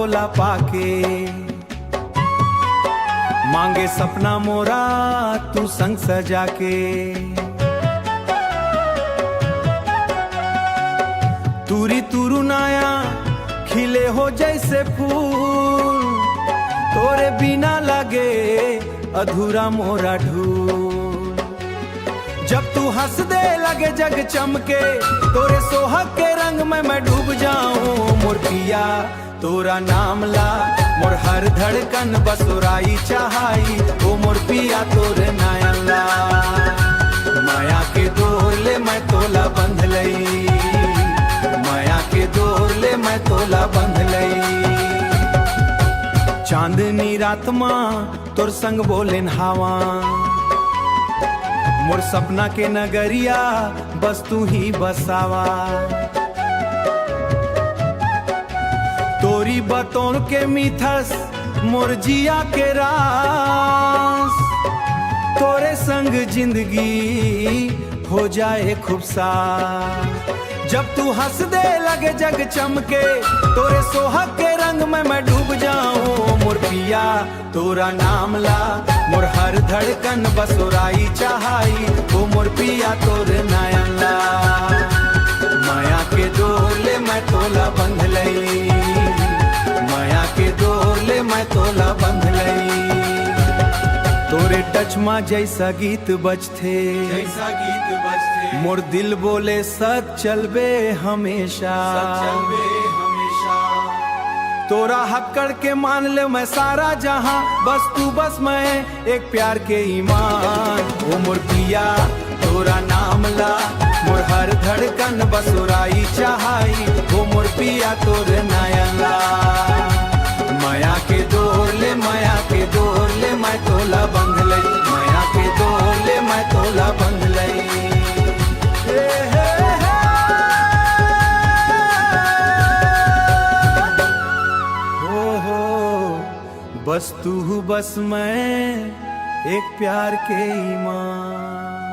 तोला पाके। मांगे सपना मोरा तू संग सजा के। तूरी तुरु नाया खिले हो जैसे फूल, तोरे बिना लगे अधूरा मोरा ढूल। जब तू हंस दे लगे जग चमके, तोरे सोहग के रंग में मैं डूब जाऊं। मोर पिया तोरा नाम ला, मोर हर धड़कन बसुराई चाहाई। ओ मोर पिया तोरे नयन ला, माया के डोले मैं तोला बंध लई। माया के डोले मैं तोला बंध लई। चांदनी रात मां तोर संग बोलेन हवा, मोर सपना के नगरिया बस तू ही बसावा। तोरी बतौर के मिथस मोर जिया के रास, तोरे संग जिंदगी हो जाए खूबसार। जब तू हंस दे लगे जग चमके, तोरे सोहग के रंग में मैं डूब जाऊं। मोर पिया तोरा नाम ला, मोर हर धड़कन बसुराई चाहाई। ओ मोर पिया तोरे नयन ला, माया के डोले मैं तोला बंध लई। माया के डोले मैं तोला बंध लई। तोरे टच मा जैसा गीत बजथे, जैसा गीत बजथे, मोर दिल बोले सच चलबे हमेशा। तोरा हक्कड़ के मान ले मैं सारा जहां, बस तू बस मैं एक प्यार के ईमान। ओ मोर पिया तोरा नाम ला, मोर हर धड़कन बसुराई चाहाई। ओ मोर पिया तोरे नयन ला, माया के डोले मैं तोला बंध लई। माया के डोले मैं तोला बंध लई। बस तू बस मैं एक प्यार के ईमान।